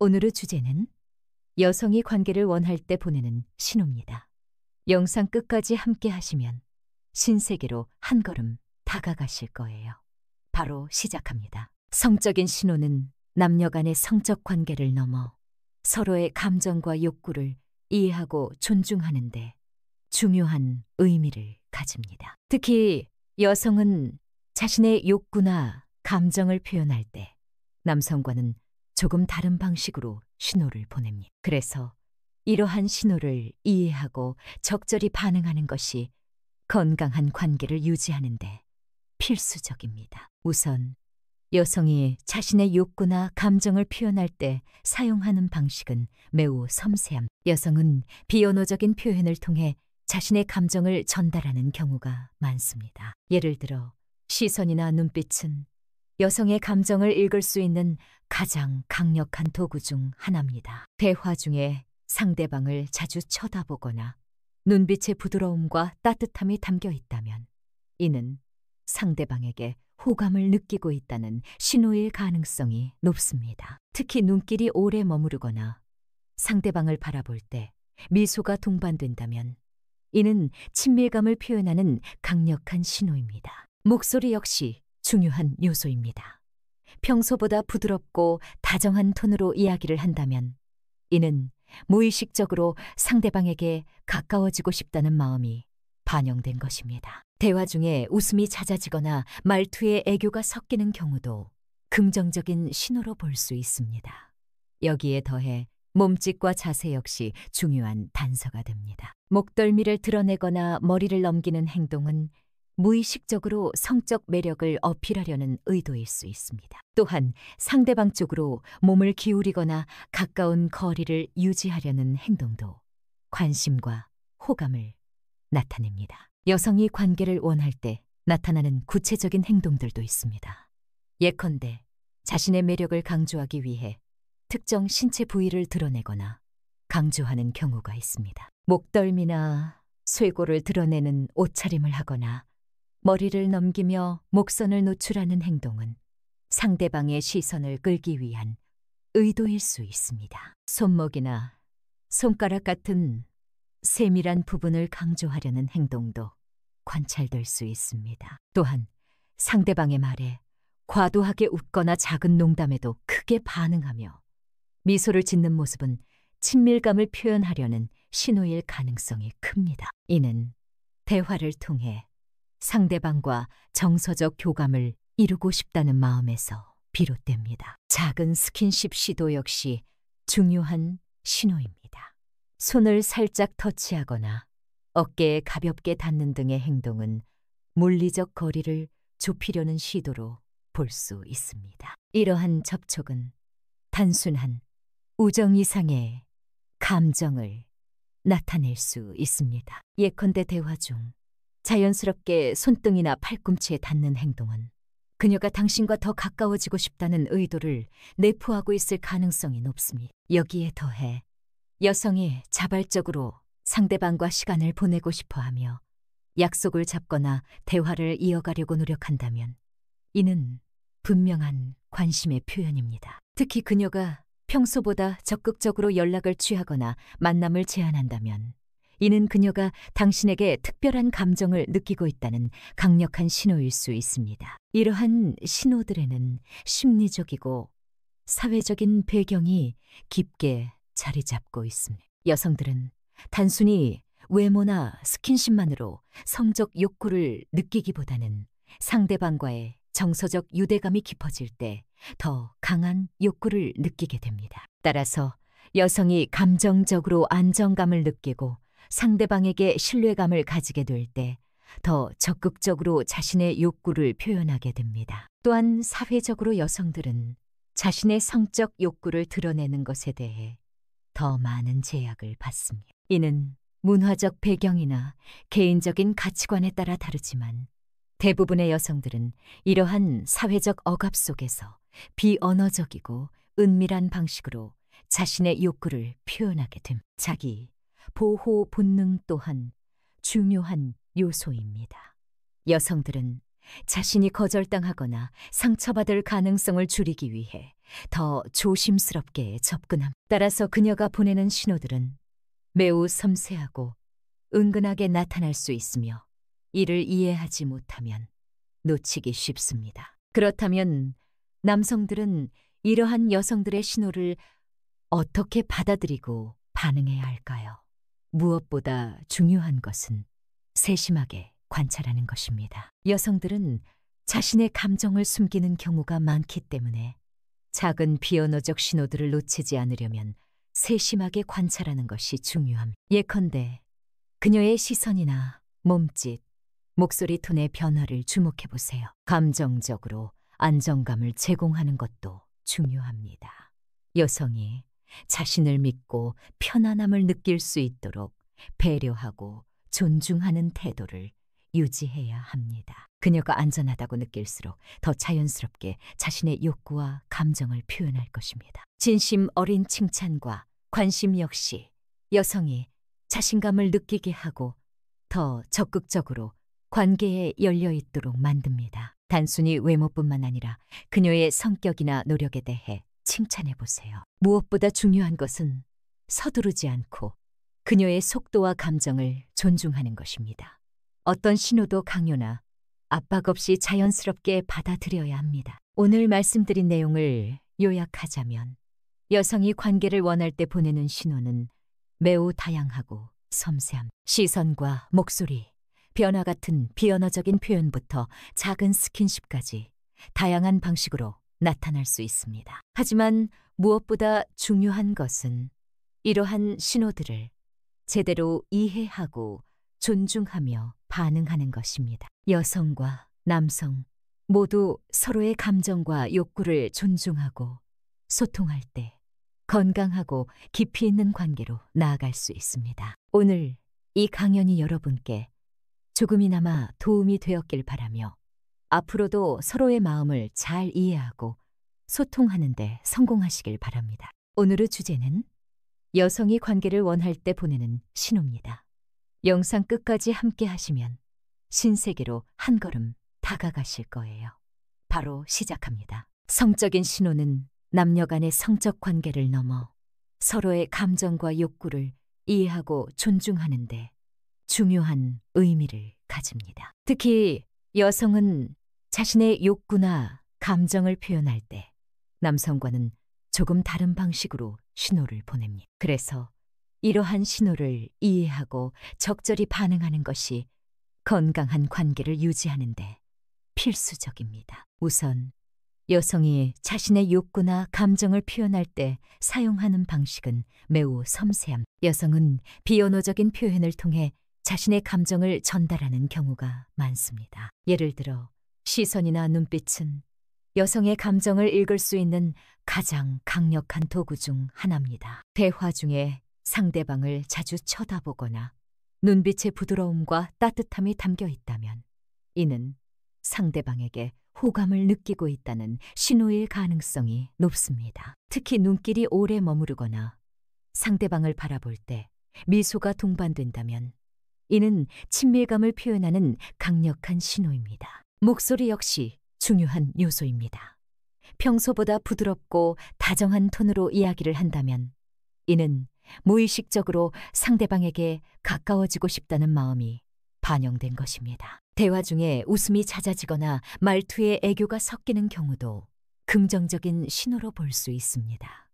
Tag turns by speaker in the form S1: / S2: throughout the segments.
S1: 오늘의 주제는 여성이 관계를 원할 때 보내는 신호입니다. 영상 끝까지 함께 하시면 신세계로 한 걸음 다가가실 거예요. 바로 시작합니다. 성적인 신호는 남녀 간의 성적 관계를 넘어 서로의 감정과 욕구를 이해하고 존중하는 데 중요한 의미를 가집니다. 특히 여성은 자신의 욕구나 감정을 표현할 때 남성과는 조금 다른 방식으로 신호를 보냅니다. 그래서 이러한 신호를 이해하고 적절히 반응하는 것이 건강한 관계를 유지하는 데 필수적입니다. 우선 여성이 자신의 욕구나 감정을 표현할 때 사용하는 방식은 매우 섬세함. 여성은 비언어적인 표현을 통해 자신의 감정을 전달하는 경우가 많습니다. 예를 들어 시선이나 눈빛은 여성의 감정을 읽을 수 있는 가장 강력한 도구 중 하나입니다. 대화 중에 상대방을 자주 쳐다보거나 눈빛의 부드러움과 따뜻함이 담겨 있다면 이는 상대방에게 호감을 느끼고 있다는 신호일 가능성이 높습니다. 특히 눈길이 오래 머무르거나 상대방을 바라볼 때 미소가 동반된다면 이는 친밀감을 표현하는 강력한 신호입니다. 목소리 역시 중요한 요소입니다. 평소보다 부드럽고 다정한 톤으로 이야기를 한다면 이는 무의식적으로 상대방에게 가까워지고 싶다는 마음이 반영된 것입니다. 대화 중에 웃음이 잦아지거나 말투에 애교가 섞이는 경우도 긍정적인 신호로 볼 수 있습니다. 여기에 더해 몸짓과 자세 역시 중요한 단서가 됩니다. 목덜미를 드러내거나 머리를 넘기는 행동은 무의식적으로 성적 매력을 어필하려는 의도일 수 있습니다. 또한 상대방 쪽으로 몸을 기울이거나 가까운 거리를 유지하려는 행동도 관심과 호감을 나타냅니다. 여성이 관계를 원할 때 나타나는 구체적인 행동들도 있습니다. 예컨대 자신의 매력을 강조하기 위해 특정 신체 부위를 드러내거나 강조하는 경우가 있습니다. 목덜미나 쇄골을 드러내는 옷차림을 하거나 머리를 넘기며 목선을 노출하는 행동은 상대방의 시선을 끌기 위한 의도일 수 있습니다. 손목이나 손가락 같은 세밀한 부분을 강조하려는 행동도 관찰될 수 있습니다. 또한 상대방의 말에 과도하게 웃거나 작은 농담에도 크게 반응하며 미소를 짓는 모습은 친밀감을 표현하려는 신호일 가능성이 큽니다. 이는 대화를 통해 상대방과 정서적 교감을 이루고 싶다는 마음에서 비롯됩니다. 작은 스킨십 시도 역시 중요한 신호입니다. 손을 살짝 터치하거나 어깨에 가볍게 닿는 등의 행동은 물리적 거리를 좁히려는 시도로 볼 수 있습니다. 이러한 접촉은 단순한 우정 이상의 감정을 나타낼 수 있습니다. 예컨대 대화 중 자연스럽게 손등이나 팔꿈치에 닿는 행동은 그녀가 당신과 더 가까워지고 싶다는 의도를 내포하고 있을 가능성이 높습니다. 여기에 더해 여성이 자발적으로 상대방과 시간을 보내고 싶어하며 약속을 잡거나 대화를 이어가려고 노력한다면 이는 분명한 관심의 표현입니다. 특히 그녀가 평소보다 적극적으로 연락을 취하거나 만남을 제안한다면 이는 그녀가 당신에게 특별한 감정을 느끼고 있다는 강력한 신호일 수 있습니다. 이러한 신호들에는 심리적이고 사회적인 배경이 깊게 자리 잡고 있습니다. 여성들은 단순히 외모나 스킨십만으로 성적 욕구를 느끼기보다는 상대방과의 정서적 유대감이 깊어질 때 더 강한 욕구를 느끼게 됩니다. 따라서 여성이 감정적으로 안정감을 느끼고 상대방에게 신뢰감을 가지게 될 때 더 적극적으로 자신의 욕구를 표현하게 됩니다. 또한 사회적으로 여성들은 자신의 성적 욕구를 드러내는 것에 대해 더 많은 제약을 받습니다. 이는 문화적 배경이나 개인적인 가치관에 따라 다르지만 대부분의 여성들은 이러한 사회적 억압 속에서 비언어적이고 은밀한 방식으로 자신의 욕구를 표현하게 됩니다. 자기 보호 본능 또한 중요한 요소입니다. 여성들은 자신이 거절당하거나 상처받을 가능성을 줄이기 위해 더 조심스럽게 접근함. 따라서 그녀가 보내는 신호들은 매우 섬세하고 은근하게 나타날 수 있으며 이를 이해하지 못하면 놓치기 쉽습니다. 그렇다면 남성들은 이러한 여성들의 신호를 어떻게 받아들이고 반응해야 할까요? 무엇보다 중요한 것은 세심하게 관찰하는 것입니다. 여성들은 자신의 감정을 숨기는 경우가 많기 때문에 작은 비언어적 신호들을 놓치지 않으려면 세심하게 관찰하는 것이 중요함. 예컨대 그녀의 시선이나 몸짓, 목소리 톤의 변화를 주목해 보세요. 감정적으로 안정감을 제공하는 것도 중요합니다. 여성이 자신을 믿고 편안함을 느낄 수 있도록 배려하고 존중하는 태도를 유지해야 합니다. 그녀가 안전하다고 느낄수록 더 자연스럽게 자신의 욕구와 감정을 표현할 것입니다. 진심 어린 칭찬과 관심 역시 여성이 자신감을 느끼게 하고 더 적극적으로 관계에 열려 있도록 만듭니다. 단순히 외모뿐만 아니라 그녀의 성격이나 노력에 대해 칭찬해 보세요. 무엇보다 중요한 것은 서두르지 않고 그녀의 속도와 감정을 존중하는 것입니다. 어떤 신호도 강요나 압박 없이 자연스럽게 받아들여야 합니다. 오늘 말씀드린 내용을 요약하자면 여성이 관계를 원할 때 보내는 신호는 매우 다양하고 섬세함. 시선과 목소리, 변화 같은 비언어적인 표현부터 작은 스킨십까지 다양한 방식으로 나타날 수 있습니다. 하지만 무엇보다 중요한 것은 이러한 신호들을 제대로 이해하고 존중하며 반응하는 것입니다. 여성과 남성 모두 서로의 감정과 욕구를 존중하고 소통할 때 건강하고 깊이 있는 관계로 나아갈 수 있습니다. 오늘 이 강연이 여러분께 조금이나마 도움이 되었길 바라며 앞으로도 서로의 마음을 잘 이해하고 소통하는 데 성공하시길 바랍니다. 오늘의 주제는 여성이 관계를 원할 때 보내는 신호입니다. 영상 끝까지 함께 하시면 신세계로 한 걸음 다가가실 거예요. 바로 시작합니다. 성적인 신호는 남녀 간의 성적 관계를 넘어 서로의 감정과 욕구를 이해하고 존중하는 데 중요한 의미를 가집니다. 특히 여성은 자신의 욕구나 감정을 표현할 때 남성과는 조금 다른 방식으로 신호를 보냅니다. 그래서 이러한 신호를 이해하고 적절히 반응하는 것이 건강한 관계를 유지하는 데 필수적입니다. 우선 여성이 자신의 욕구나 감정을 표현할 때 사용하는 방식은 매우 섬세함. 여성은 비언어적인 표현을 통해 자신의 감정을 전달하는 경우가 많습니다. 예를 들어 시선이나 눈빛은 여성의 감정을 읽을 수 있는 가장 강력한 도구 중 하나입니다. 대화 중에 상대방을 자주 쳐다보거나 눈빛의 부드러움과 따뜻함이 담겨 있다면 이는 상대방에게 호감을 느끼고 있다는 신호일 가능성이 높습니다. 특히 눈길이 오래 머무르거나 상대방을 바라볼 때 미소가 동반된다면 이는 친밀감을 표현하는 강력한 신호입니다. 목소리 역시 중요한 요소입니다. 평소보다 부드럽고 다정한 톤으로 이야기를 한다면 이는 무의식적으로 상대방에게 가까워지고 싶다는 마음이 반영된 것입니다. 대화 중에 웃음이 잦아지거나 말투에 애교가 섞이는 경우도 긍정적인 신호로 볼 수 있습니다.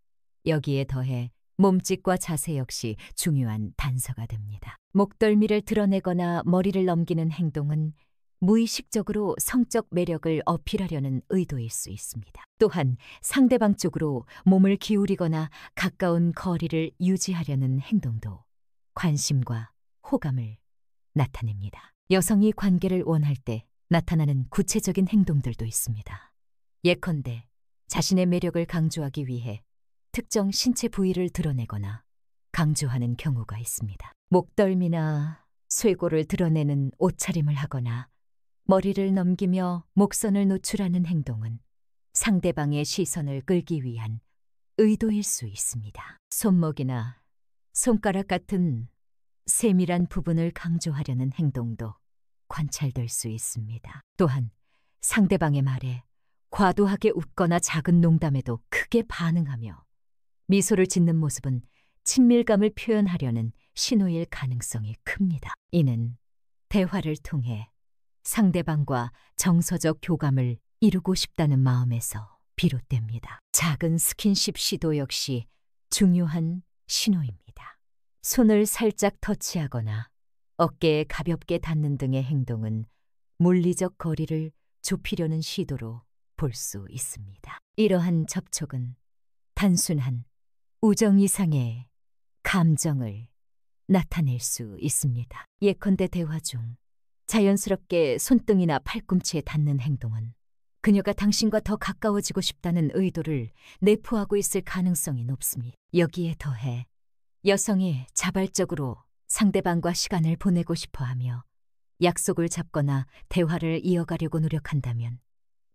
S1: 여기에 더해 몸짓과 자세 역시 중요한 단서가 됩니다. 목덜미를 드러내거나 머리를 넘기는 행동은 무의식적으로 성적 매력을 어필하려는 의도일 수 있습니다. 또한 상대방 쪽으로 몸을 기울이거나 가까운 거리를 유지하려는 행동도 관심과 호감을 나타냅니다. 여성이 관계를 원할 때 나타나는 구체적인 행동들도 있습니다. 예컨대 자신의 매력을 강조하기 위해 특정 신체 부위를 드러내거나 강조하는 경우가 있습니다. 목덜미나 쇄골을 드러내는 옷차림을 하거나 머리를 넘기며 목선을 노출하는 행동은 상대방의 시선을 끌기 위한 의도일 수 있습니다. 손목이나 손가락 같은 세밀한 부분을 강조하려는 행동도 관찰될 수 있습니다. 또한 상대방의 말에 과도하게 웃거나 작은 농담에도 크게 반응하며 미소를 짓는 모습은 친밀감을 표현하려는 신호일 가능성이 큽니다. 이는 대화를 통해 상대방과 정서적 교감을 이루고 싶다는 마음에서 비롯됩니다. 작은 스킨십 시도 역시 중요한 신호입니다. 손을 살짝 터치하거나 어깨에 가볍게 닿는 등의 행동은 물리적 거리를 좁히려는 시도로 볼 수 있습니다. 이러한 접촉은 단순한 우정 이상의 감정을 나타낼 수 있습니다. 예컨대 대화 중 자연스럽게 손등이나 팔꿈치에 닿는 행동은 그녀가 당신과 더 가까워지고 싶다는 의도를 내포하고 있을 가능성이 높습니다. 여기에 더해 여성이 자발적으로 상대방과 시간을 보내고 싶어하며 약속을 잡거나 대화를 이어가려고 노력한다면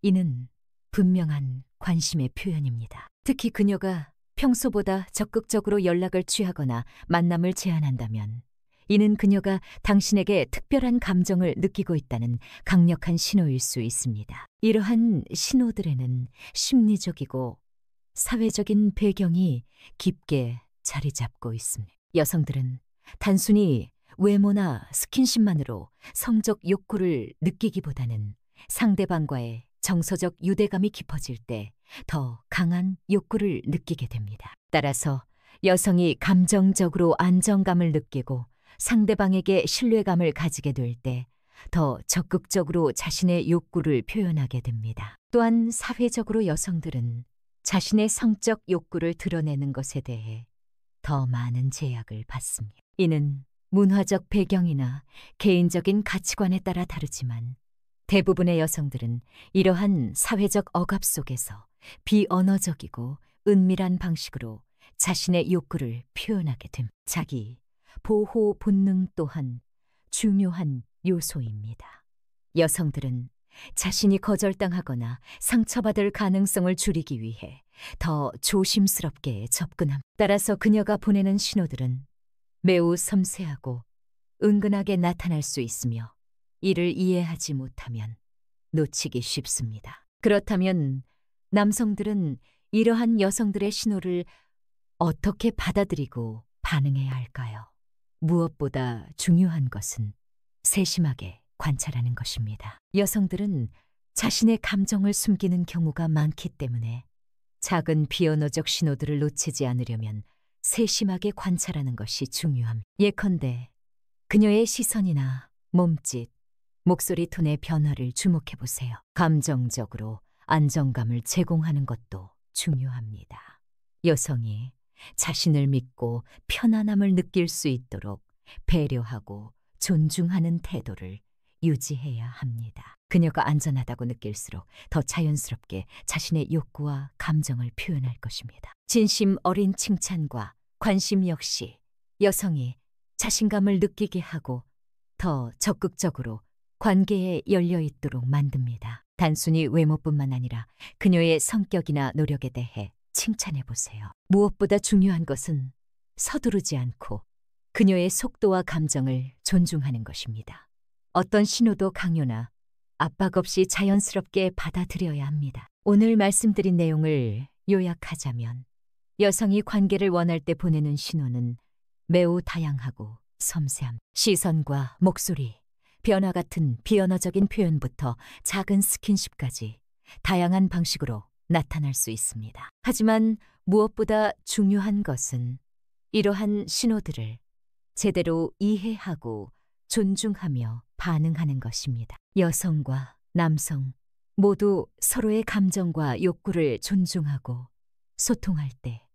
S1: 이는 분명한 관심의 표현입니다. 특히 그녀가 평소보다 적극적으로 연락을 취하거나 만남을 제안한다면 이는 그녀가 당신에게 특별한 감정을 느끼고 있다는 강력한 신호일 수 있습니다. 이러한 신호들에는 심리적이고 사회적인 배경이 깊게 자리 잡고 있습니다. 여성들은 단순히 외모나 스킨십만으로 성적 욕구를 느끼기보다는 상대방과의 정서적 유대감이 깊어질 때 더 강한 욕구를 느끼게 됩니다. 따라서 여성이 감정적으로 안정감을 느끼고 상대방에게 신뢰감을 가지게 될 때 더 적극적으로 자신의 욕구를 표현하게 됩니다. 또한 사회적으로 여성들은 자신의 성적 욕구를 드러내는 것에 대해 더 많은 제약을 받습니다. 이는 문화적 배경이나 개인적인 가치관에 따라 다르지만 대부분의 여성들은 이러한 사회적 억압 속에서 비언어적이고 은밀한 방식으로 자신의 욕구를 표현하게 됨. 자기 보호 본능 또한 중요한 요소입니다. 여성들은 자신이 거절당하거나 상처받을 가능성을 줄이기 위해 더 조심스럽게 접근함. 따라서 그녀가 보내는 신호들은 매우 섬세하고 은근하게 나타날 수 있으며 이를 이해하지 못하면 놓치기 쉽습니다. 그렇다면 남성들은 이러한 여성들의 신호를 어떻게 받아들이고 반응해야 할까요? 무엇보다 중요한 것은 세심하게 관찰하는 것입니다. 여성들은 자신의 감정을 숨기는 경우가 많기 때문에 작은 비언어적 신호들을 놓치지 않으려면 세심하게 관찰하는 것이 중요합니다. 예컨대 그녀의 시선이나 몸짓, 목소리 톤의 변화를 주목해 보세요. 감정적으로 안정감을 제공하는 것도 중요합니다. 여성이 자신을 믿고 편안함을 느낄 수 있도록 배려하고 존중하는 태도를 유지해야 합니다. 그녀가 안전하다고 느낄수록 더 자연스럽게 자신의 욕구와 감정을 표현할 것입니다. 진심 어린 칭찬과 관심 역시 여성이 자신감을 느끼게 하고 더 적극적으로 관계에 열려 있도록 만듭니다. 단순히 외모뿐만 아니라 그녀의 성격이나 노력에 대해 칭찬해 보세요. 무엇보다 중요한 것은 서두르지 않고 그녀의 속도와 감정을 존중하는 것입니다. 어떤 신호도 강요나 압박 없이 자연스럽게 받아들여야 합니다. 오늘 말씀드린 내용을 요약하자면 여성이 관계를 원할 때 보내는 신호는 매우 다양하고 섬세함, 시선과 목소리, 변화 같은 비언어적인 표현부터 작은 스킨십까지 다양한 방식으로 나타날 수 있습니다. 하지만 무엇보다 중요한 것은 이러한 신호들을 제대로 이해하고 존중하며 반응하는 것입니다. 여성과 남성 모두 서로의 감정과 욕구를 존중하고 소통할 때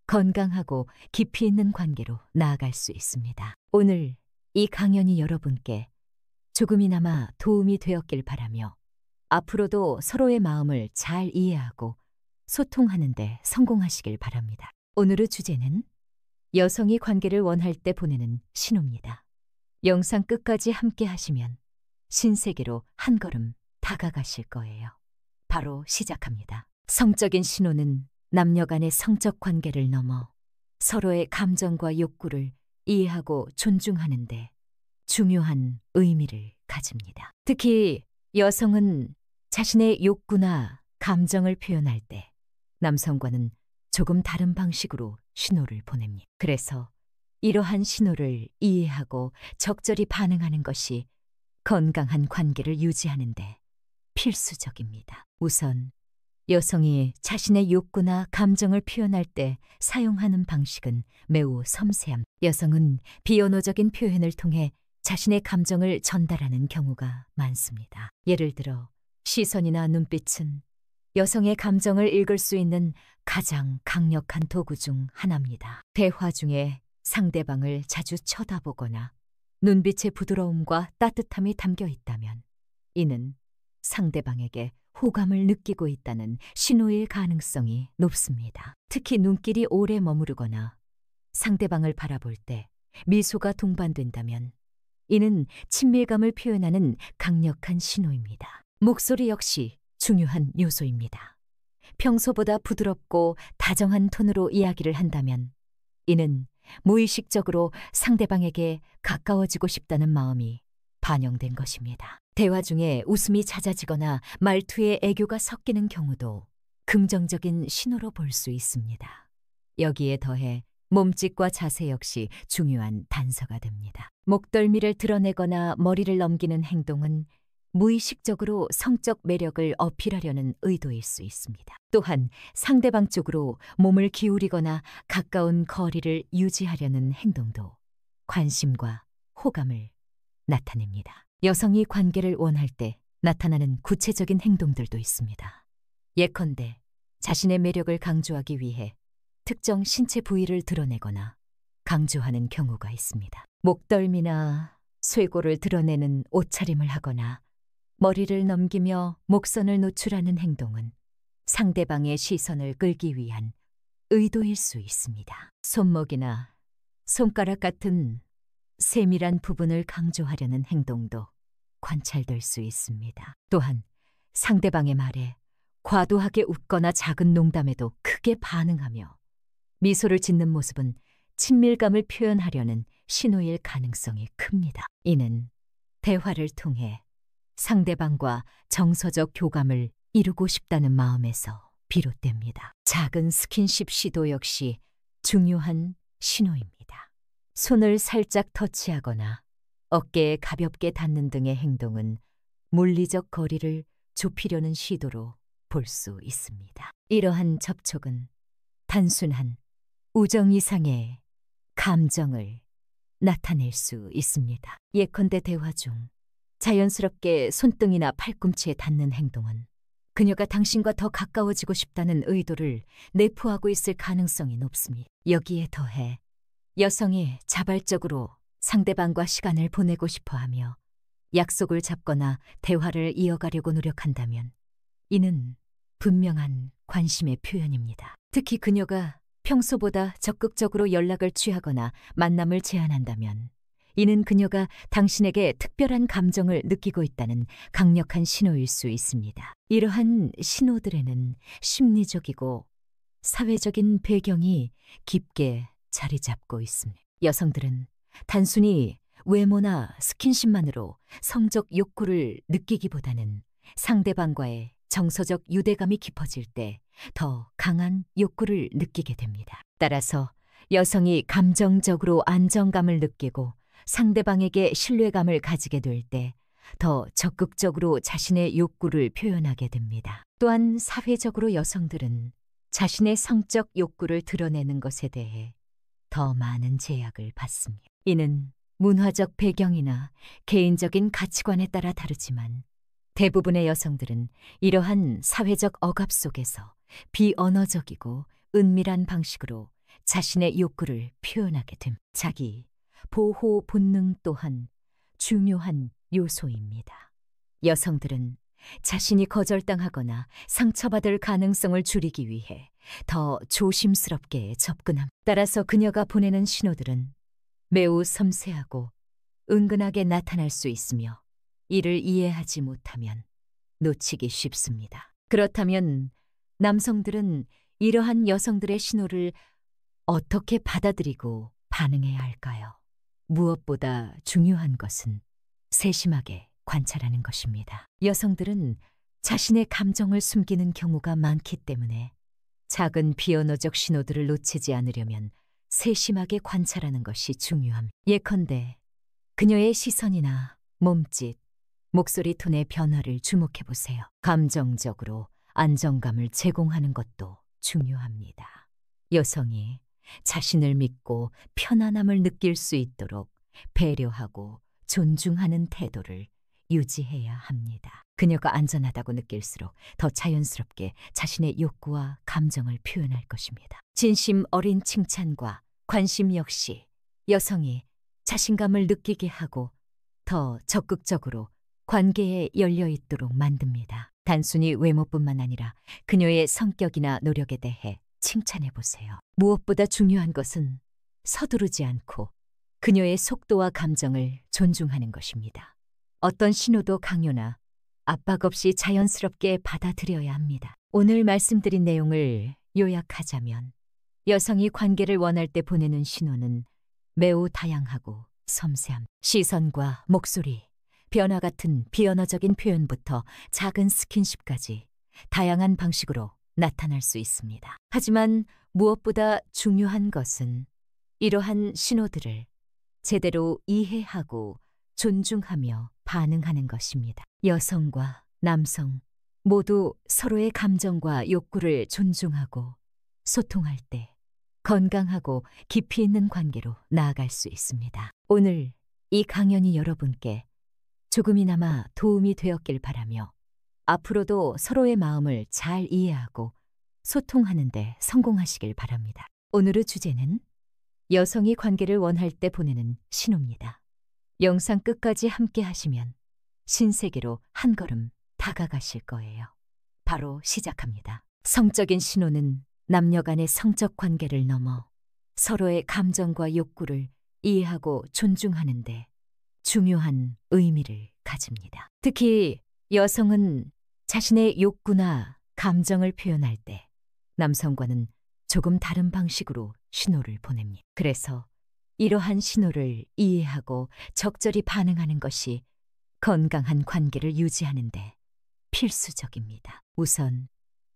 S1: 건강하고 깊이 있는 관계로 나아갈 수 있습니다. 오늘 이 강연이 여러분께 조금이나마 도움이 되었길 바라며 앞으로도 서로의 마음을 잘 이해하고 소통하는 데 성공하시길 바랍니다. 오늘의 주제는 여성이 관계를 원할 때 보내는 신호입니다. 영상 끝까지 함께 하시면 신세계로 한 걸음 다가가실 거예요. 바로 시작합니다. 성적인 신호는 남녀 간의 성적 관계를 넘어 서로의 감정과 욕구를 이해하고 존중하는 데 중요한 의미를 가집니다. 특히 여성은 자신의 욕구나 감정을 표현할 때 남성과는 조금 다른 방식으로 신호를 보냅니다. 그래서 이러한 신호를 이해하고 적절히 반응하는 것이 건강한 관계를 유지하는 데 필수적입니다. 우선 여성이 자신의 욕구나 감정을 표현할 때 사용하는 방식은 매우 섬세함. 여성은 비언어적인 표현을 통해 자신의 감정을 전달하는 경우가 많습니다. 예를 들어 시선이나 눈빛은 여성의 감정을 읽을 수 있는 가장 강력한 도구 중 하나입니다. 대화 중에 상대방을 자주 쳐다보거나 눈빛의 부드러움과 따뜻함이 담겨 있다면 이는 상대방에게 호감을 느끼고 있다는 신호일 가능성이 높습니다. 특히 눈길이 오래 머무르거나 상대방을 바라볼 때 미소가 동반된다면 이는 친밀감을 표현하는 강력한 신호입니다. 목소리 역시 중요한 요소입니다. 평소보다 부드럽고 다정한 톤으로 이야기를 한다면 이는 무의식적으로 상대방에게 가까워지고 싶다는 마음이 반영된 것입니다. 대화 중에 웃음이 잦아지거나 말투에 애교가 섞이는 경우도 긍정적인 신호로 볼 수 있습니다. 여기에 더해 몸짓과 자세 역시 중요한 단서가 됩니다. 목덜미를 드러내거나 머리를 넘기는 행동은 무의식적으로 성적 매력을 어필하려는 의도일 수 있습니다. 또한 상대방 쪽으로 몸을 기울이거나 가까운 거리를 유지하려는 행동도 관심과 호감을 나타냅니다. 여성이 관계를 원할 때 나타나는 구체적인 행동들도 있습니다. 예컨대 자신의 매력을 강조하기 위해 특정 신체 부위를 드러내거나 강조하는 경우가 있습니다. 목덜미나 쇄골을 드러내는 옷차림을 하거나 머리를 넘기며 목선을 노출하는 행동은 상대방의 시선을 끌기 위한 의도일 수 있습니다. 손목이나 손가락 같은 세밀한 부분을 강조하려는 행동도 관찰될 수 있습니다. 또한 상대방의 말에 과도하게 웃거나 작은 농담에도 크게 반응하며 미소를 짓는 모습은 친밀감을 표현하려는 신호일 가능성이 큽니다. 이는 대화를 통해 상대방과 정서적 교감을 이루고 싶다는 마음에서 비롯됩니다. 작은 스킨십 시도 역시 중요한 신호입니다. 손을 살짝 터치하거나 어깨에 가볍게 닿는 등의 행동은 물리적 거리를 좁히려는 시도로 볼 수 있습니다. 이러한 접촉은 단순한 우정 이상의 감정을 나타낼 수 있습니다. 예컨대 대화 중 자연스럽게 손등이나 팔꿈치에 닿는 행동은 그녀가 당신과 더 가까워지고 싶다는 의도를 내포하고 있을 가능성이 높습니다. 여기에 더해 여성이 자발적으로 상대방과 시간을 보내고 싶어하며 약속을 잡거나 대화를 이어가려고 노력한다면 이는 분명한 관심의 표현입니다. 특히 그녀가 평소보다 적극적으로 연락을 취하거나 만남을 제안한다면 이는 그녀가 당신에게 특별한 감정을 느끼고 있다는 강력한 신호일 수 있습니다. 이러한 신호들에는 심리적이고 사회적인 배경이 깊게 자리 잡고 있습니다. 여성들은 단순히 외모나 스킨십만으로 성적 욕구를 느끼기보다는 상대방과의 정서적 유대감이 깊어질 때 더 강한 욕구를 느끼게 됩니다. 따라서 여성이 감정적으로 안정감을 느끼고 상대방에게 신뢰감을 가지게 될 때 더 적극적으로 자신의 욕구를 표현하게 됩니다. 또한 사회적으로 여성들은 자신의 성적 욕구를 드러내는 것에 대해 더 많은 제약을 받습니다. 이는 문화적 배경이나 개인적인 가치관에 따라 다르지만 대부분의 여성들은 이러한 사회적 억압 속에서 비언어적이고 은밀한 방식으로 자신의 욕구를 표현하게 됨. 자기 보호 본능 또한 중요한 요소입니다. 여성들은 자신이 거절당하거나 상처받을 가능성을 줄이기 위해 더 조심스럽게 접근함. 따라서 그녀가 보내는 신호들은 매우 섬세하고 은근하게 나타날 수 있으며 이를 이해하지 못하면 놓치기 쉽습니다. 그렇다면 남성들은 이러한 여성들의 신호를 어떻게 받아들이고 반응해야 할까요? 무엇보다 중요한 것은 세심하게 관찰하는 것입니다. 여성들은 자신의 감정을 숨기는 경우가 많기 때문에 작은 비언어적 신호들을 놓치지 않으려면 세심하게 관찰하는 것이 중요합니다. 예컨대 그녀의 시선이나 몸짓, 목소리 톤의 변화를 주목해 보세요. 감정적으로 안정감을 제공하는 것도 중요합니다. 여성이 자신을 믿고 편안함을 느낄 수 있도록 배려하고 존중하는 태도를 유지해야 합니다. 그녀가 안전하다고 느낄수록 더 자연스럽게 자신의 욕구와 감정을 표현할 것입니다. 진심 어린 칭찬과 관심 역시 여성이 자신감을 느끼게 하고 더 적극적으로 관계에 열려 있도록 만듭니다. 단순히 외모뿐만 아니라 그녀의 성격이나 노력에 대해 칭찬해 보세요. 무엇보다 중요한 것은 서두르지 않고 그녀의 속도와 감정을 존중하는 것입니다. 어떤 신호도 강요나 압박 없이 자연스럽게 받아들여야 합니다. 오늘 말씀드린 내용을 요약하자면 여성이 관계를 원할 때 보내는 신호는 매우 다양하고 섬세함, 시선과 목소리, 변화 같은 비언어적인 표현부터 작은 스킨십까지 다양한 방식으로 나타날 수 있습니다. 하지만 무엇보다 중요한 것은 이러한 신호들을 제대로 이해하고 존중하며 반응하는 것입니다. 여성과 남성 모두 서로의 감정과 욕구를 존중하고 소통할 때 건강하고 깊이 있는 관계로 나아갈 수 있습니다. 오늘 이 강연이 여러분께 조금이나마 도움이 되었길 바라며 앞으로도 서로의 마음을 잘 이해하고 소통하는 데 성공하시길 바랍니다. 오늘의 주제는 여성이 관계를 원할 때 보내는 신호입니다. 영상 끝까지 함께 하시면 신세계로 한 걸음 다가가실 거예요. 바로 시작합니다. 성적인 신호는 남녀 간의 성적 관계를 넘어 서로의 감정과 욕구를 이해하고 존중하는 데 중요한 의미를 가집니다. 특히 여성은 자신의 욕구나 감정을 표현할 때 남성과는 조금 다른 방식으로 신호를 보냅니다. 그래서 이러한 신호를 이해하고 적절히 반응하는 것이 건강한 관계를 유지하는 데 필수적입니다. 우선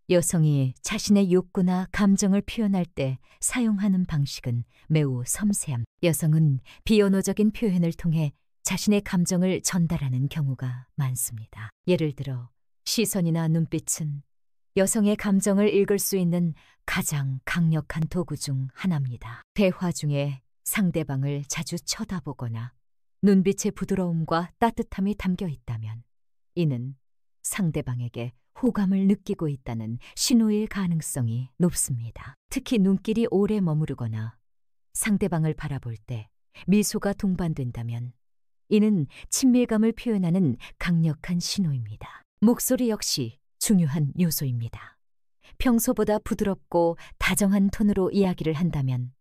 S1: 여성이 자신의 욕구나 감정을 표현할 때 사용하는 방식은 매우 섬세함. 여성은 비언어적인 표현을 통해 자신의 감정을 전달하는 경우가 많습니다. 예를 들어 시선이나 눈빛은 여성의 감정을 읽을 수 있는 가장 강력한 도구 중 하나입니다. 대화 중에 상대방을 자주 쳐다보거나 눈빛의 부드러움과 따뜻함이 담겨 있다면 이는 상대방에게 호감을 느끼고 있다는 신호일 가능성이 높습니다. 특히 눈길이 오래 머무르거나 상대방을 바라볼 때 미소가 동반된다면 이는 친밀감을 표현하는 강력한 신호입니다. 목소리 역시 중요한 요소입니다. 평소보다 부드럽고 다정한 톤으로 이야기를 한다면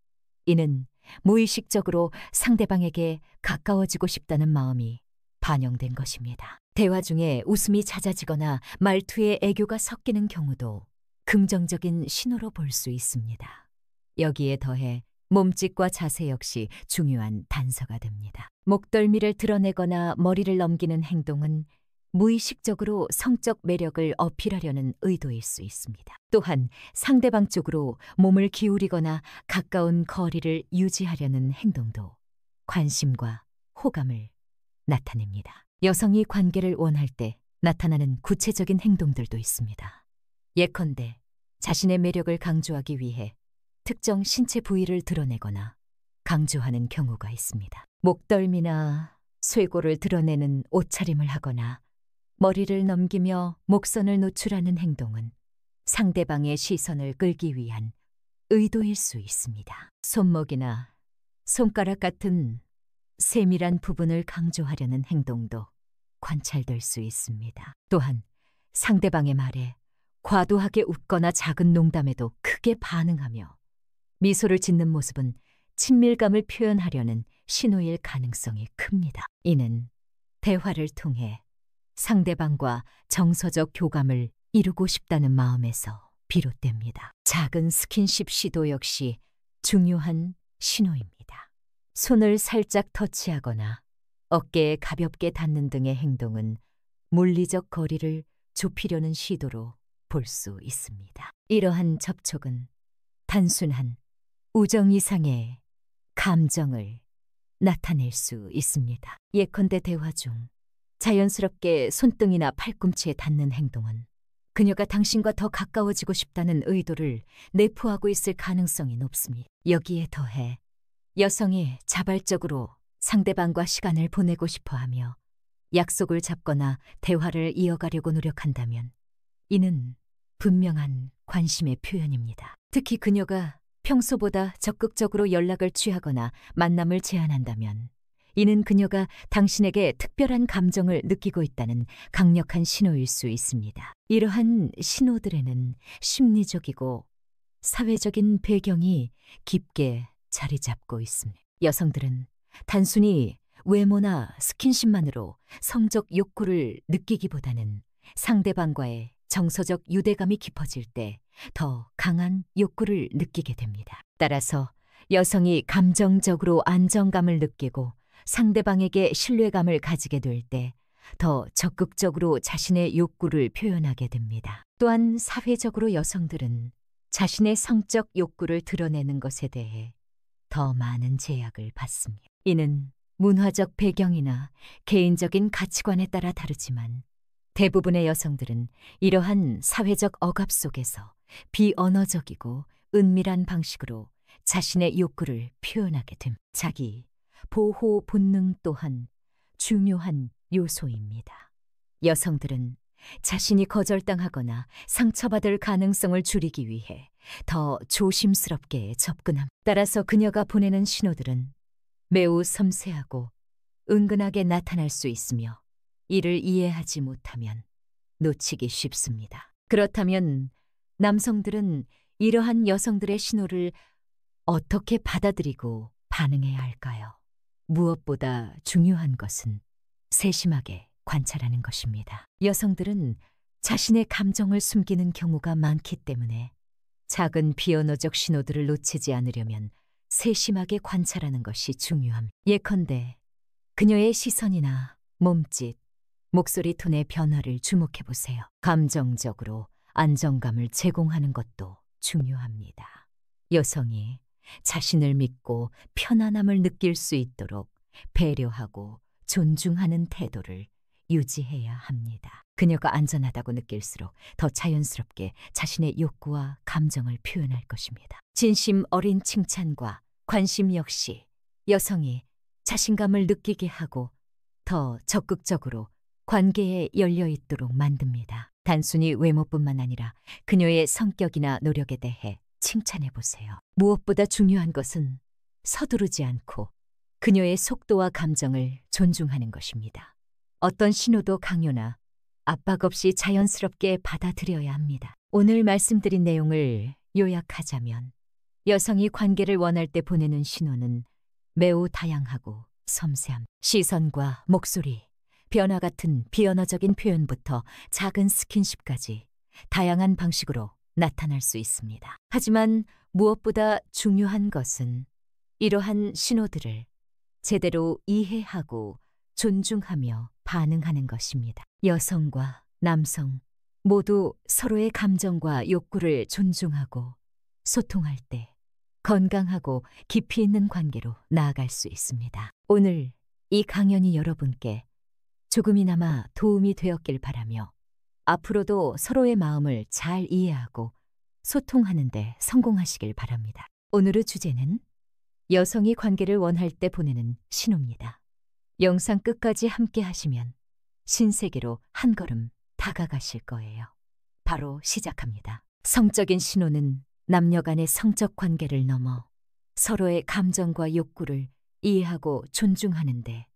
S1: 이는 무의식적으로 상대방에게 가까워지고 싶다는 마음이 반영된 것입니다. 대화 중에 웃음이 잦아지거나 말투에 애교가 섞이는 경우도 긍정적인 신호로 볼 수 있습니다. 여기에 더해 몸짓과 자세 역시 중요한 단서가 됩니다. 목덜미를 드러내거나 머리를 넘기는 행동은 무의식적으로 성적 매력을 어필하려는 의도일 수 있습니다. 또한 상대방 쪽으로 몸을 기울이거나 가까운 거리를 유지하려는 행동도 관심과 호감을 나타냅니다. 여성이 관계를 원할 때 나타나는 구체적인 행동들도 있습니다. 예컨대 자신의 매력을 강조하기 위해 특정 신체 부위를 드러내거나 강조하는 경우가 있습니다. 목덜미나 쇄골을 드러내는 옷차림을 하거나 머리를 넘기며 목선을 노출하는 행동은 상대방의 시선을 끌기 위한 의도일 수 있습니다. 손목이나 손가락 같은 세밀한 부분을 강조하려는 행동도 관찰될 수 있습니다. 또한 상대방의 말에 과도하게 웃거나 작은 농담에도 크게 반응하며 미소를 짓는 모습은 친밀감을 표현하려는 신호일 가능성이 큽니다. 이는 대화를 통해 상대방과 정서적 교감을 이루고 싶다는 마음에서 비롯됩니다. 작은 스킨십 시도 역시 중요한 신호입니다. 손을 살짝 터치하거나 어깨에 가볍게 닿는 등의 행동은 물리적 거리를 좁히려는 시도로 볼 수 있습니다. 이러한 접촉은 단순한 우정 이상의 감정을 나타낼 수 있습니다. 예컨대 대화 중 자연스럽게 손등이나 팔꿈치에 닿는 행동은 그녀가 당신과 더 가까워지고 싶다는 의도를 내포하고 있을 가능성이 높습니다. 여기에 더해 여성이 자발적으로 상대방과 시간을 보내고 싶어하며 약속을 잡거나 대화를 이어가려고 노력한다면 이는 분명한 관심의 표현입니다. 특히 그녀가 평소보다 적극적으로 연락을 취하거나 만남을 제안한다면 이는 그녀가 당신에게 특별한 감정을 느끼고 있다는 강력한 신호일 수 있습니다. 이러한 신호들에는 심리적이고 사회적인 배경이 깊게 자리 잡고 있습니다. 여성들은 단순히 외모나 스킨십만으로 성적 욕구를 느끼기보다는 상대방과의 정서적 유대감이 깊어질 때 더 강한 욕구를 느끼게 됩니다. 따라서 여성이 감정적으로 안정감을 느끼고 상대방에게 신뢰감을 가지게 될 때 더 적극적으로 자신의 욕구를 표현하게 됩니다. 또한 사회적으로 여성들은 자신의 성적 욕구를 드러내는 것에 대해 더 많은 제약을 받습니다. 이는 문화적 배경이나 개인적인 가치관에 따라 다르지만 대부분의 여성들은 이러한 사회적 억압 속에서 비언어적이고 은밀한 방식으로 자신의 욕구를 표현하게 됩니다. 자기 보호 본능 또한 중요한 요소입니다. 여성들은 자신이 거절당하거나 상처받을 가능성을 줄이기 위해 더 조심스럽게 접근합니다. 따라서 그녀가 보내는 신호들은 매우 섬세하고 은근하게 나타날 수 있으며 이를 이해하지 못하면 놓치기 쉽습니다. 그렇다면 남성들은 이러한 여성들의 신호를 어떻게 받아들이고 반응해야 할까요? 무엇보다 중요한 것은 세심하게 관찰하는 것입니다. 여성들은 자신의 감정을 숨기는 경우가 많기 때문에 작은 비언어적 신호들을 놓치지 않으려면 세심하게 관찰하는 것이 중요합니다. 예컨대 그녀의 시선이나 몸짓, 목소리 톤의 변화를 주목해 보세요. 감정적으로 안정감을 제공하는 것도 중요합니다. 여성이 자신을 믿고 편안함을 느낄 수 있도록 배려하고 존중하는 태도를 유지해야 합니다. 그녀가 안전하다고 느낄수록 더 자연스럽게 자신의 욕구와 감정을 표현할 것입니다. 진심 어린 칭찬과 관심 역시 여성이 자신감을 느끼게 하고 더 적극적으로 관계에 열려 있도록 만듭니다. 단순히 외모뿐만 아니라 그녀의 성격이나 노력에 대해 칭찬해 보세요. 무엇보다 중요한 것은 서두르지 않고 그녀의 속도와 감정을 존중하는 것입니다. 어떤 신호도 강요나 압박 없이 자연스럽게 받아들여야 합니다. 오늘 말씀드린 내용을 요약하자면 여성이 관계를 원할 때 보내는 신호는 매우 다양하고 섬세함, 시선과 목소리, 변화 같은 비언어적인 표현부터 작은 스킨십까지 다양한 방식으로 나타날 수 있습니다. 하지만 무엇보다 중요한 것은 이러한 신호들을 제대로 이해하고 존중하며 반응하는 것입니다. 여성과 남성 모두 서로의 감정과 욕구를 존중하고 소통할 때 건강하고 깊이 있는 관계로 나아갈 수 있습니다. 오늘 이 강연이 여러분께 조금이나마 도움이 되었길 바라며 앞으로도 서로의 마음을 잘 이해하고 소통하는 데 성공하시길 바랍니다. 오늘의 주제는 여성이 관계를 원할 때 보내는 신호입니다. 영상 끝까지 함께 하시면 신세계로 한 걸음 다가가실 거예요. 바로 시작합니다. 성적인 신호는 남녀 간의 성적 관계를 넘어 서로의 감정과 욕구를 이해하고 존중하는 데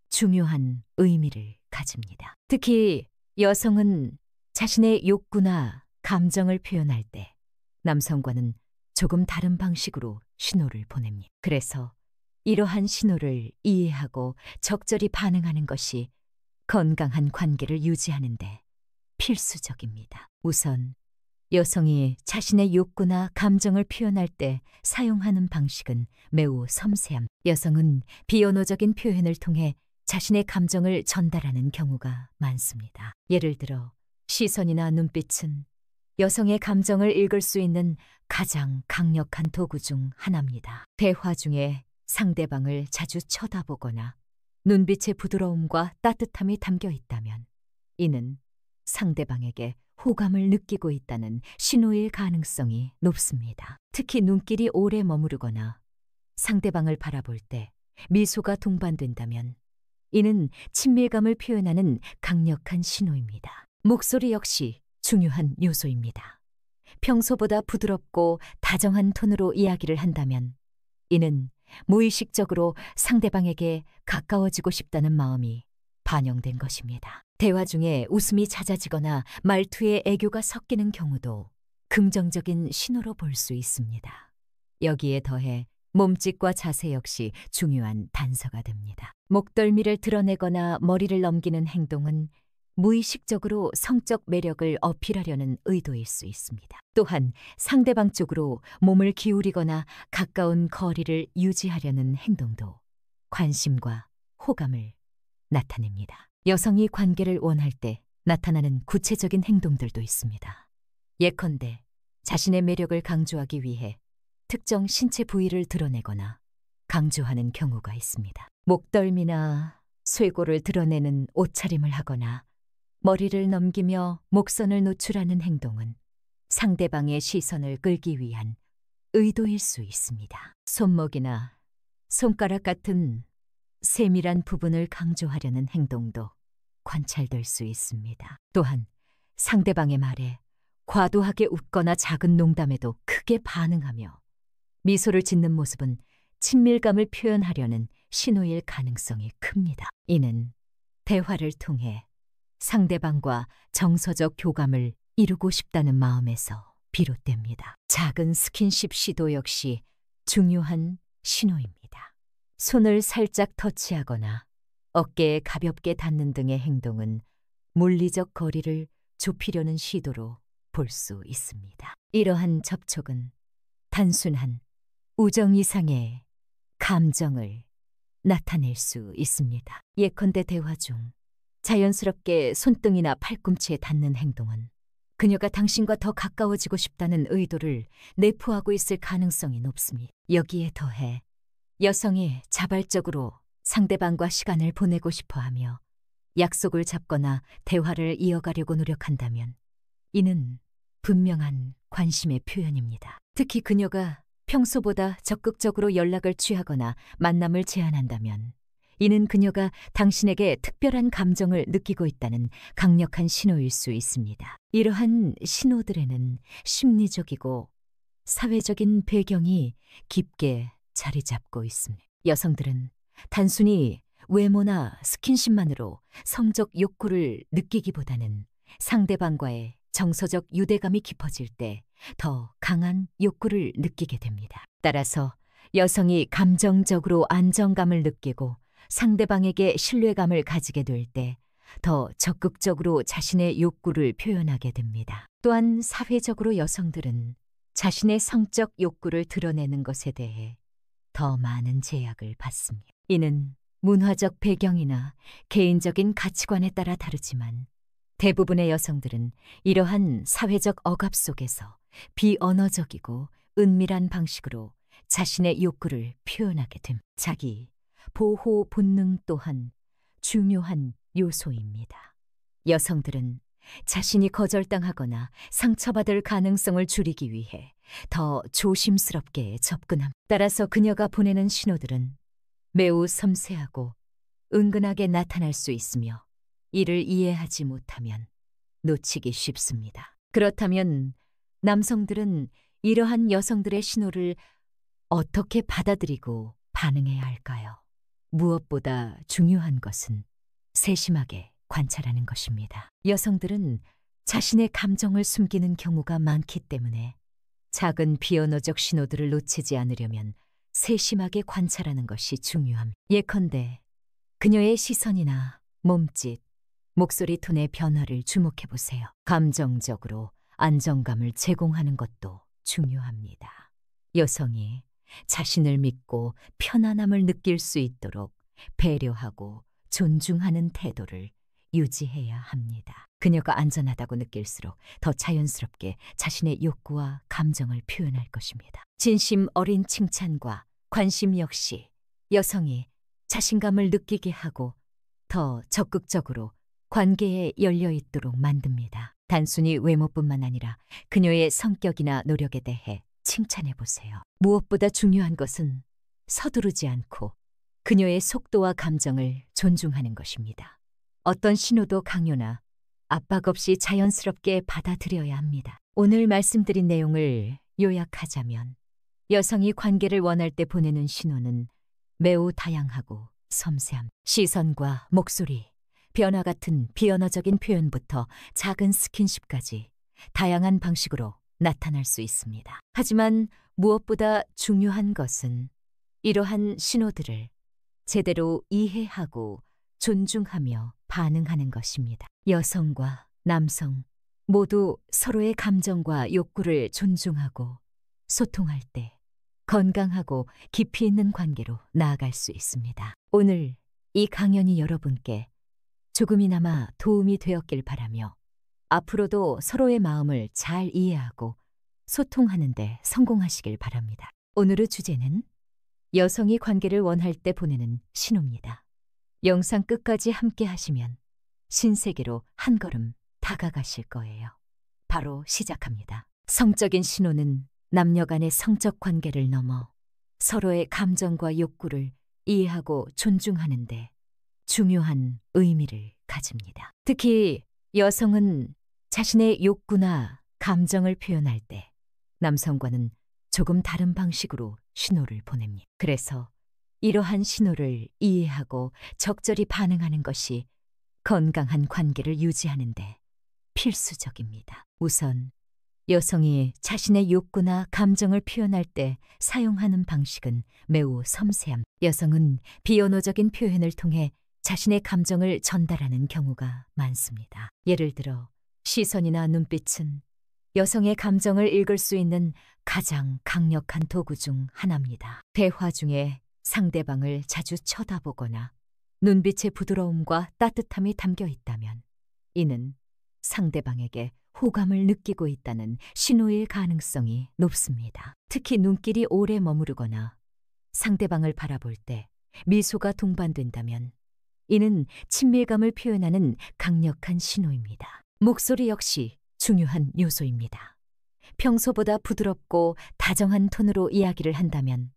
S1: 중요한 의미를 가집니다. 특히 여성은 자신의 욕구나 감정을 표현할 때 남성과는 조금 다른 방식으로 신호를 보냅니다. 그래서 이러한 신호를 이해하고 적절히 반응하는 것이 건강한 관계를 유지하는 데 필수적입니다. 우선 여성이 자신의 욕구나 감정을 표현할 때 사용하는 방식은 매우 섬세함. 여성은 비언어적인 표현을 통해 자신의 감정을 전달하는 경우가 많습니다. 예를 들어 시선이나 눈빛은 여성의 감정을 읽을 수 있는 가장 강력한 도구 중 하나입니다. 대화 중에 상대방을 자주 쳐다보거나 눈빛의 부드러움과 따뜻함이 담겨 있다면 이는 상대방에게 호감을 느끼고 있다는 신호일 가능성이 높습니다. 특히 눈길이 오래 머무르거나 상대방을 바라볼 때 미소가 동반된다면 이는 친밀감을 표현하는 강력한 신호입니다. 목소리 역시 중요한 요소입니다. 평소보다 부드럽고 다정한 톤으로 이야기를 한다면 이는 무의식적으로 상대방에게 가까워지고 싶다는 마음이 반영된 것입니다. 대화 중에 웃음이 잦아지거나 말투에 애교가 섞이는 경우도 긍정적인 신호로 볼 수 있습니다. 여기에 더해 몸짓과 자세 역시 중요한 단서가 됩니다. 목덜미를 드러내거나 머리를 넘기는 행동은 무의식적으로 성적 매력을 어필하려는 의도일 수 있습니다. 또한 상대방 쪽으로 몸을 기울이거나 가까운 거리를 유지하려는 행동도 관심과 호감을 나타냅니다. 여성이 관계를 원할 때 나타나는 구체적인 행동들도 있습니다. 예컨대 자신의 매력을 강조하기 위해 특정 신체 부위를 드러내거나 강조하는 경우가 있습니다. 목덜미나 쇄골을 드러내는 옷차림을 하거나 머리를 넘기며 목선을 노출하는 행동은 상대방의 시선을 끌기 위한 의도일 수 있습니다. 손목이나 손가락 같은 세밀한 부분을 강조하려는 행동도 관찰될 수 있습니다. 또한 상대방의 말에 과도하게 웃거나 작은 농담에도 크게 반응하며 미소를 짓는 모습은 친밀감을 표현하려는 신호일 가능성이 큽니다. 이는 대화를 통해 상대방과 정서적 교감을 이루고 싶다는 마음에서 비롯됩니다. 작은 스킨십 시도 역시 중요한 신호입니다. 손을 살짝 터치하거나 어깨에 가볍게 닿는 등의 행동은 물리적 거리를 좁히려는 시도로 볼 수 있습니다. 이러한 접촉은 단순한 우정 이상의 감정을 나타낼 수 있습니다. 예컨대 대화 중 자연스럽게 손등이나 팔꿈치에 닿는 행동은 그녀가 당신과 더 가까워지고 싶다는 의도를 내포하고 있을 가능성이 높습니다. 여기에 더해 여성이 자발적으로 상대방과 시간을 보내고 싶어하며 약속을 잡거나 대화를 이어가려고 노력한다면 이는 분명한 관심의 표현입니다. 특히 그녀가 평소보다 적극적으로 연락을 취하거나 만남을 제안한다면 이는 그녀가 당신에게 특별한 감정을 느끼고 있다는 강력한 신호일 수 있습니다. 이러한 신호들에는 심리적이고 사회적인 배경이 깊게 자리 잡고 있습니다. 여성들은 단순히 외모나 스킨십만으로 성적 욕구를 느끼기보다는 상대방과의 정서적 유대감이 깊어질 때 더 강한 욕구를 느끼게 됩니다. 따라서 여성이 감정적으로 안정감을 느끼고 상대방에게 신뢰감을 가지게 될 때 더 적극적으로 자신의 욕구를 표현하게 됩니다. 또한 사회적으로 여성들은 자신의 성적 욕구를 드러내는 것에 대해 더 많은 제약을 받습니다. 이는 문화적 배경이나 개인적인 가치관에 따라 다르지만 대부분의 여성들은 이러한 사회적 억압 속에서 비언어적이고 은밀한 방식으로 자신의 욕구를 표현하게 됨. 자기 보호 본능 또한 중요한 요소입니다. 여성들은 자신이 거절당하거나 상처받을 가능성을 줄이기 위해 더 조심스럽게 접근함. 따라서 그녀가 보내는 신호들은 매우 섬세하고 은근하게 나타날 수 있으며 이를 이해하지 못하면 놓치기 쉽습니다. 그렇다면 남성들은 이러한 여성들의 신호를 어떻게 받아들이고 반응해야 할까요? 무엇보다 중요한 것은 세심하게 관찰하는 것입니다. 여성들은 자신의 감정을 숨기는 경우가 많기 때문에 작은 비언어적 신호들을 놓치지 않으려면 세심하게 관찰하는 것이 중요합니다. 예컨대 그녀의 시선이나 몸짓, 목소리 톤의 변화를 주목해 보세요. 감정적으로 안정감을 제공하는 것도 중요합니다. 여성이 자신을 믿고 편안함을 느낄 수 있도록 배려하고 존중하는 태도를 유지해야 합니다. 그녀가 안전하다고 느낄수록 더 자연스럽게 자신의 욕구와 감정을 표현할 것입니다. 진심 어린 칭찬과 관심 역시 여성이 자신감을 느끼게 하고 더 적극적으로 관계에 열려 있도록 만듭니다. 단순히 외모뿐만 아니라 그녀의 성격이나 노력에 대해 칭찬해 보세요. 무엇보다 중요한 것은 서두르지 않고 그녀의 속도와 감정을 존중하는 것입니다. 어떤 신호도 강요나 압박 없이 자연스럽게 받아들여야 합니다. 오늘 말씀드린 내용을 요약하자면 여성이 관계를 원할 때 보내는 신호는 매우 다양하고 섬세함, 시선과 목소리, 변화 같은 비언어적인 표현부터 작은 스킨십까지 다양한 방식으로 나타날 수 있습니다. 하지만 무엇보다 중요한 것은 이러한 신호들을 제대로 이해하고 존중하며 반응하는 것입니다. 여성과 남성 모두 서로의 감정과 욕구를 존중하고 소통할 때 건강하고 깊이 있는 관계로 나아갈 수 있습니다. 오늘 이 강연이 여러분께 조금이나마 도움이 되었길 바라며 앞으로도 서로의 마음을 잘 이해하고 소통하는 데 성공하시길 바랍니다. 오늘의 주제는 여성이 관계를 원할 때 보내는 신호입니다. 영상 끝까지 함께 하시면 신세계로 한 걸음 다가가실 거예요. 바로 시작합니다. 성적인 신호는 남녀 간의 성적 관계를 넘어 서로의 감정과 욕구를 이해하고 존중하는 데 중요한 의미를 가집니다. 특히 여성은 자신의 욕구나 감정을 표현할 때 남성과는 조금 다른 방식으로 신호를 보냅니다. 그래서 이러한 신호를 이해하고 적절히 반응하는 것이 건강한 관계를 유지하는 데 필수적입니다. 우선 여성이 자신의 욕구나 감정을 표현할 때 사용하는 방식은 매우 섬세함. 여성은 비언어적인 표현을 통해 자신의 감정을 전달하는 경우가 많습니다. 예를 들어 시선이나 눈빛은 여성의 감정을 읽을 수 있는 가장 강력한 도구 중 하나입니다. 대화 중에 상대방을 자주 쳐다보거나 눈빛의 부드러움과 따뜻함이 담겨 있다면 이는 상대방에게 호감을 느끼고 있다는 신호일 가능성이 높습니다. 특히 눈길이 오래 머무르거나 상대방을 바라볼 때 미소가 동반된다면 이는 친밀감을 표현하는 강력한 신호입니다. 목소리 역시 중요한 요소입니다. 평소보다 부드럽고 다정한 톤으로 이야기를 한다면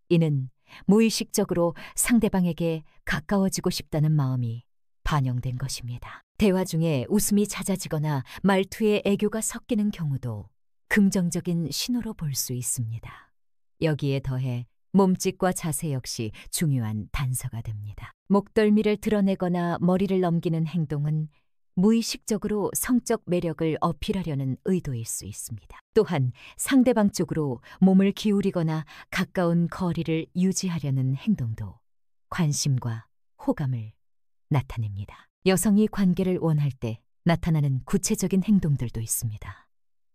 S1: 이는 무의식적으로 상대방에게 가까워지고 싶다는 마음이 반영된 것입니다. 대화 중에 웃음이 잦아지거나 말투에 애교가 섞이는 경우도 긍정적인 신호로 볼 수 있습니다. 여기에 더해 몸짓과 자세 역시 중요한 단서가 됩니다. 목덜미를 드러내거나 머리를 넘기는 행동은 무의식적으로 성적 매력을 어필하려는 의도일 수 있습니다. 또한 상대방 쪽으로 몸을 기울이거나 가까운 거리를 유지하려는 행동도 관심과 호감을 나타냅니다. 여성이 관계를 원할 때 나타나는 구체적인 행동들도 있습니다.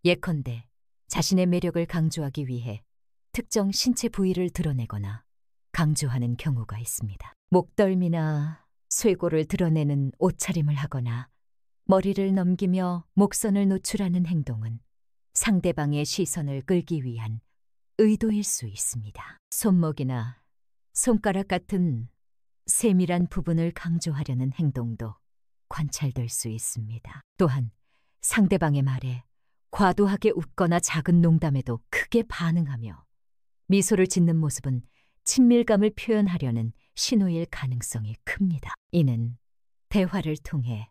S1: 예컨대 자신의 매력을 강조하기 위해 특정 신체 부위를 드러내거나 강조하는 경우가 있습니다. 목덜미나 쇄골을 드러내는 옷차림을 하거나 머리를 넘기며 목선을 노출하는 행동은 상대방의 시선을 끌기 위한 의도일 수 있습니다. 손목이나 손가락 같은 세밀한 부분을 강조하려는 행동도 관찰될 수 있습니다. 또한 상대방의 말에 과도하게 웃거나 작은 농담에도 크게 반응하며 미소를 짓는 모습은 친밀감을 표현하려는 신호일 가능성이 큽니다. 이는 대화를 통해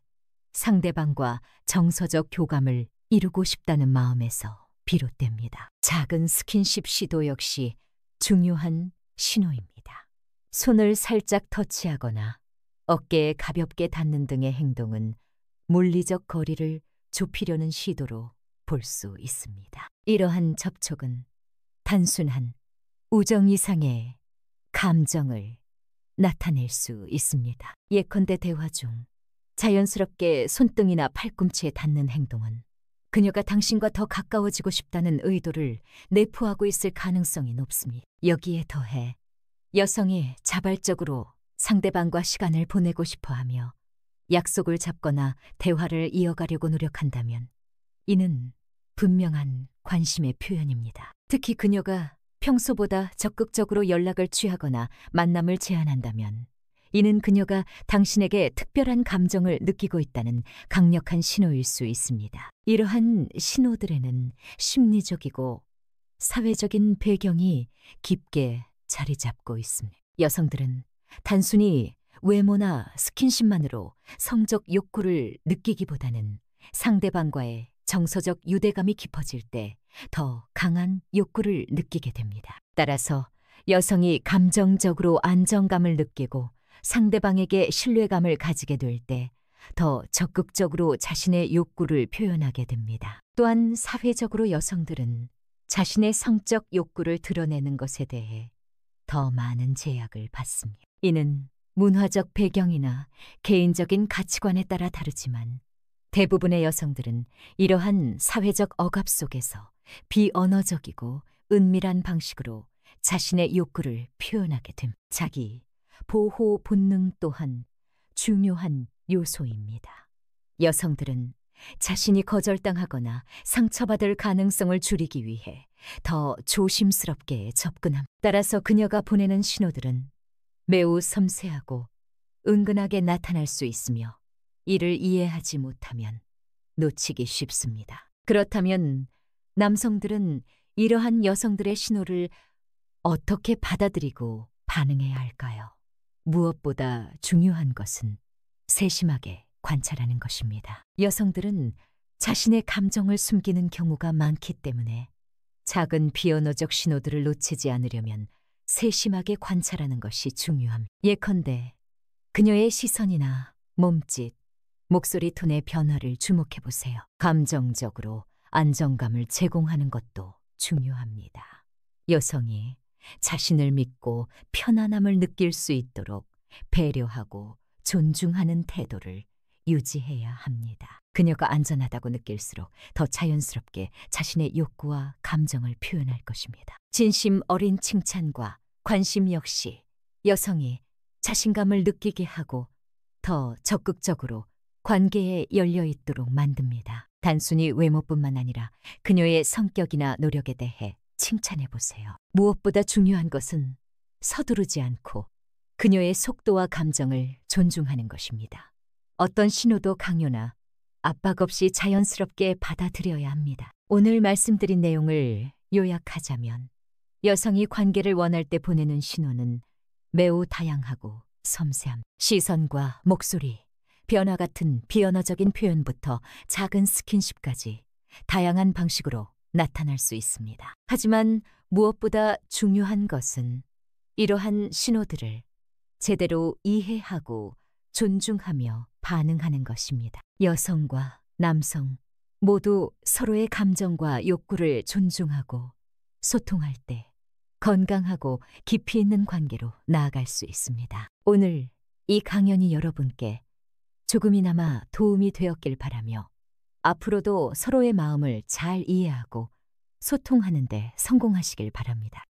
S1: 상대방과 정서적 교감을 이루고 싶다는 마음에서 비롯됩니다. 작은 스킨십 시도 역시 중요한 신호입니다. 손을 살짝 터치하거나 어깨에 가볍게 닿는 등의 행동은 물리적 거리를 좁히려는 시도로 볼 수 있습니다. 이러한 접촉은 단순한 우정 이상의 감정을 나타낼 수 있습니다. 예컨대 대화 중 자연스럽게 손등이나 팔꿈치에 닿는 행동은 그녀가 당신과 더 가까워지고 싶다는 의도를 내포하고 있을 가능성이 높습니다. 여기에 더해 여성이 자발적으로 상대방과 시간을 보내고 싶어하며 약속을 잡거나 대화를 이어가려고 노력한다면 이는 분명한 관심의 표현입니다. 특히 그녀가 평소보다 적극적으로 연락을 취하거나 만남을 제안한다면 이는 그녀가 당신에게 특별한 감정을 느끼고 있다는 강력한 신호일 수 있습니다. 이러한 신호들에는 심리적이고 사회적인 배경이 깊게 자리 잡고 있습니다. 여성들은 단순히 외모나 스킨십만으로 성적 욕구를 느끼기보다는 상대방과의 정서적 유대감이 깊어질 때 더 강한 욕구를 느끼게 됩니다. 따라서 여성이 감정적으로 안정감을 느끼고 상대방에게 신뢰감을 가지게 될 때 더 적극적으로 자신의 욕구를 표현하게 됩니다. 또한 사회적으로 여성들은 자신의 성적 욕구를 드러내는 것에 대해 더 많은 제약을 받습니다. 이는 문화적 배경이나 개인적인 가치관에 따라 다르지만 대부분의 여성들은 이러한 사회적 억압 속에서 비언어적이고 은밀한 방식으로 자신의 욕구를 표현하게 됨. 자기 보호 본능 또한 중요한 요소입니다. 여성들은 자신이 거절당하거나 상처받을 가능성을 줄이기 위해 더 조심스럽게 접근함. 따라서 그녀가 보내는 신호들은 매우 섬세하고 은근하게 나타날 수 있으며 이를 이해하지 못하면 놓치기 쉽습니다. 그렇다면 남성들은 이러한 여성들의 신호를 어떻게 받아들이고 반응해야 할까요? 무엇보다 중요한 것은 세심하게 관찰하는 것입니다. 여성들은 자신의 감정을 숨기는 경우가 많기 때문에 작은 비언어적 신호들을 놓치지 않으려면 세심하게 관찰하는 것이 중요합니다. 예컨대 그녀의 시선이나 몸짓, 목소리 톤의 변화를 주목해 보세요. 감정적으로 안정감을 제공하는 것도 중요합니다. 여성이 자신을 믿고 편안함을 느낄 수 있도록 배려하고 존중하는 태도를 유지해야 합니다. 그녀가 안전하다고 느낄수록 더 자연스럽게 자신의 욕구와 감정을 표현할 것입니다. 진심 어린 칭찬과 관심 역시 여성이 자신감을 느끼게 하고 더 적극적으로 관계에 열려 있도록 만듭니다. 단순히 외모뿐만 아니라 그녀의 성격이나 노력에 대해 칭찬해 보세요. 무엇보다 중요한 것은 서두르지 않고 그녀의 속도와 감정을 존중하는 것입니다. 어떤 신호도 강요나 압박 없이 자연스럽게 받아들여야 합니다. 오늘 말씀드린 내용을 요약하자면 여성이 관계를 원할 때 보내는 신호는 매우 다양하고 섬세함. 시선과 목소리, 변화 같은 비언어적인 표현부터 작은 스킨십까지 다양한 방식으로 나타날 수 있습니다. 하지만 무엇보다 중요한 것은 이러한 신호들을 제대로 이해하고 존중하며 반응하는 것입니다. 여성과 남성 모두 서로의 감정과 욕구를 존중하고 소통할 때 건강하고 깊이 있는 관계로 나아갈 수 있습니다. 오늘 이 강연이 여러분께 조금이나마 도움이 되었길 바라며 앞으로도 서로의 마음을 잘 이해하고 소통하는 데 성공하시길 바랍니다.